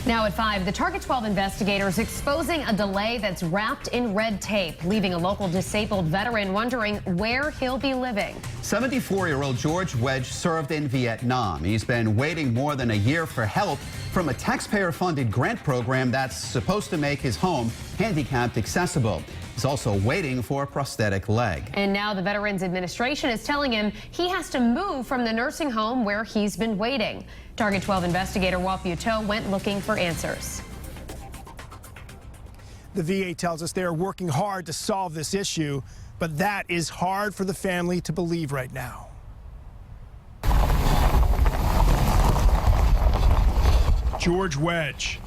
Now at 5, the Target 12 investigators exposing a delay that's wrapped in red tape, leaving a local disabled veteran wondering where he'll be living. 74-year-old George Wedge served in Vietnam. He's been waiting more than a year for help from a taxpayer-funded grant program that's supposed to make his home handicapped accessible. He's also waiting for a prosthetic leg. And now the Veterans Administration is telling him he has to move from the nursing home where he's been waiting. Target 12 investigator Walt Buteau went looking for answers. The VA tells us they are working hard to solve this issue, but that is hard for the family to believe right now. George Wedge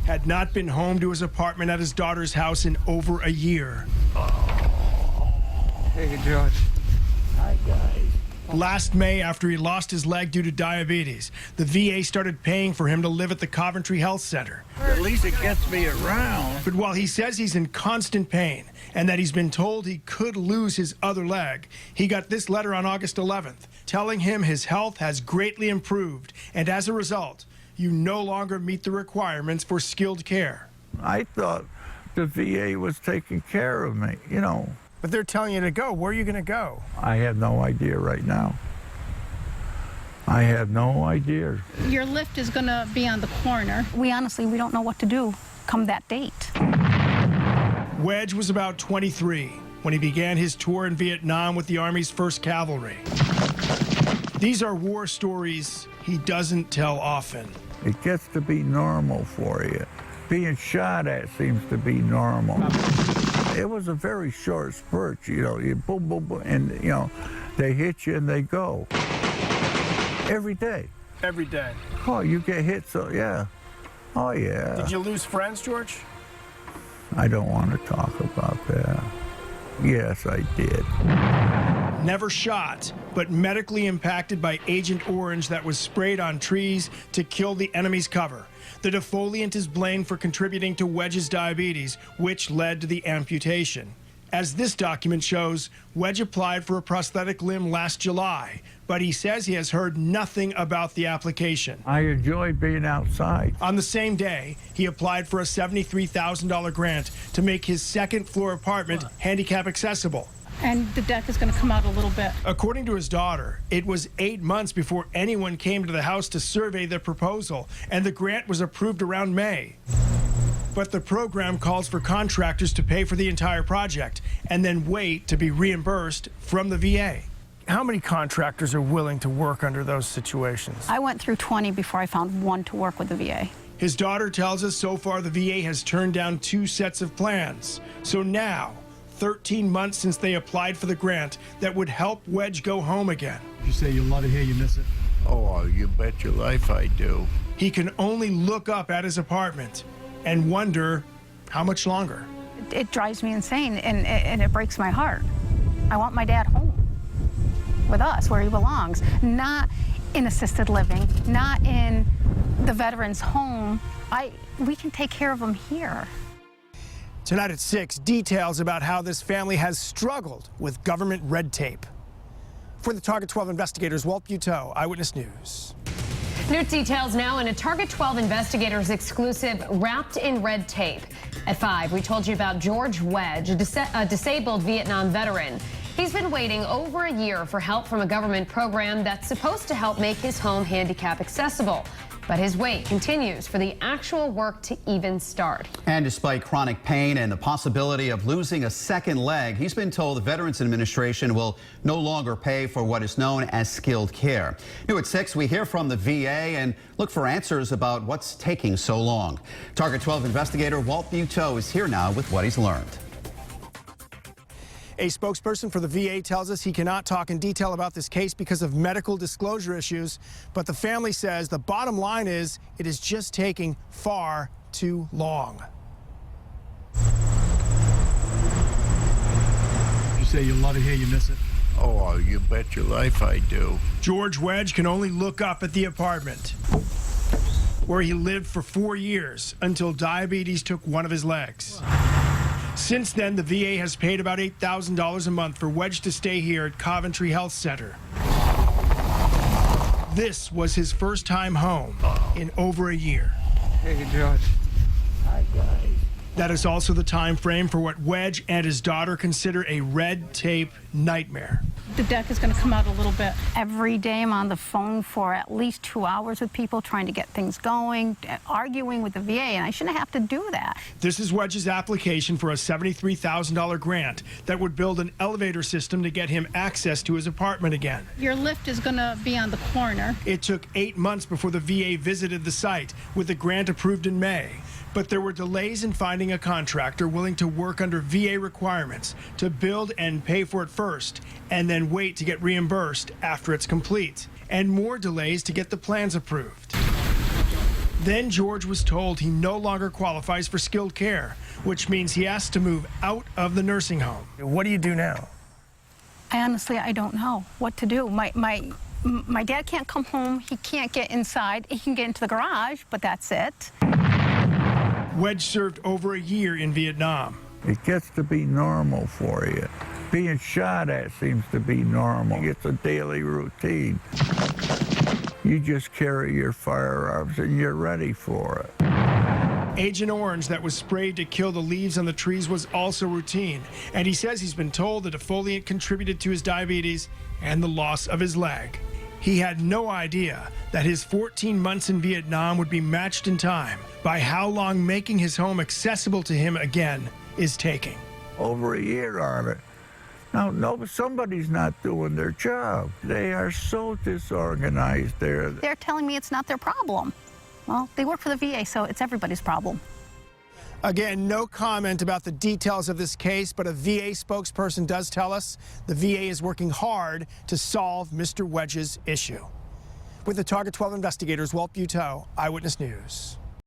had not been home to his apartment at his daughter's house in over a year. Hey, George. Hi, guys. Last May, after he lost his leg due to diabetes, the VA started paying for him to live at the Coventry Health Center. At least it gets me around. But while he says he's in constant pain and that he's been told he could lose his other leg, he got this letter on August 11th telling him his health has greatly improved, and as a result, you no longer meet the requirements for skilled care. I thought the VA was taking care of me, you know. But they're telling you to go. Where are you going to go? I have no idea right now. I have no idea. Your lift is going to be on the corner. We don't know what to do come that date. Wedge was about 23 when he began his tour in Vietnam with the Army's 1st Cavalry. These are war stories he doesn't tell often. It gets to be normal for you. Being shot at seems to be normal. It was a very short spurt, you know, you boom, boom, boom, and, you know, they hit you and they go. Every day. Every day. Oh, you get hit, so, yeah. Oh, yeah. Did you lose friends, George? I don't want to talk about that. Yes, I did. Never shot, but medically impacted by Agent Orange that was sprayed on trees to kill the enemy's cover. The defoliant is blamed for contributing to Wedge's diabetes, which led to the amputation. As this document shows, Wedge applied for a prosthetic limb last July, but he says he has heard nothing about the application. I enjoy being outside. On the same day, he applied for a $73,000 grant to make his second-floor apartment handicap accessible. And the deck is going to come out a little bit. According to his daughter, it was 8 months before anyone came to the house to survey the proposal, and the grant was approved around May. But the program calls for contractors to pay for the entire project and then wait to be reimbursed from the VA. How many contractors are willing to work under those situations? I went through 20 before I found one to work with the VA. His daughter tells us so far the VA has turned down 2 sets of plans. So now, 13 months since they applied for the grant that would help Wedge go home again. You say you love it here, you miss it? Oh, you bet your life I do. He can only look up at his apartment and wonder how much longer. It drives me insane, and it breaks my heart. I want my dad home with us, where he belongs, not in assisted living, not in the veterans' home. We can take care of him here. Tonight at 6, details about how this family has struggled with government red tape. For the Target 12 investigators, Walt Buteau, Eyewitness News. New details now in a Target 12 investigators exclusive wrapped in red tape. At 5, we told you about George Wedge, a disabled Vietnam veteran. He's been waiting over a year for help from a government program that's supposed to help make his home handicap accessible. But his wait continues for the actual work to even start. And despite chronic pain and the possibility of losing a second leg, he's been told the Veterans Administration will no longer pay for what is known as skilled care. New at 6, we hear from the VA and look for answers about what's taking so long. Target 12 investigator Walt Buteau is here now with what he's learned. A spokesperson for the VA tells us he cannot talk in detail about this case because of medical disclosure issues, but the family says the bottom line is it is just taking far too long. You say you love it here, you miss it? Oh, you bet your life I do. George Wedge can only look up at the apartment where he lived for 4 years until diabetes took one of his legs. Since then, the VA has paid about $8,000 a month for Wedge to stay here at Coventry Health Center. This was his first time home in over a year. Hey, George. Hi, guys. That is also the time frame for what Wedge and his daughter consider a red tape nightmare. The deck is going to come out a little bit. Every day I'm on the phone for at least 2 hours with people trying to get things going, arguing with the VA, and I shouldn't have to do that. This is Wedge's application for a $73,000 grant that would build an elevator system to get him access to his apartment again. Your lift is going to be on the corner. It took 8 months before the VA visited the site, with the grant approved in May. But there were delays in finding a contractor willing to work under VA requirements to build and pay for it first, and then wait to get reimbursed after it's complete, and more delays to get the plans approved. Then George was told he no longer qualifies for skilled care, which means he has to move out of the nursing home. What do you do now? I don't know what to do. My dad can't come home. He can't get inside. He can get into the garage, but that's it. Wedge served over a year in Vietnam. It gets to be normal for you. Being shot at seems to be normal. It's a daily routine. You just carry your firearms and you're ready for it. Agent Orange that was sprayed to kill the leaves on the trees was also routine, and he says he's been told the defoliant contributed to his diabetes and the loss of his leg. He had no idea that his 14 months in Vietnam would be matched in time by how long making his home accessible to him again is taking. Over a year on it. Now, no, somebody's not doing their job. They are so disorganized there. They're telling me it's not their problem. Well, they work for the VA, so it's everybody's problem. Again, no comment about the details of this case, but a VA spokesperson does tell us the VA is working hard to solve Mr. Wedge's issue. With the Target 12 investigators, Walt Buteau, Eyewitness News.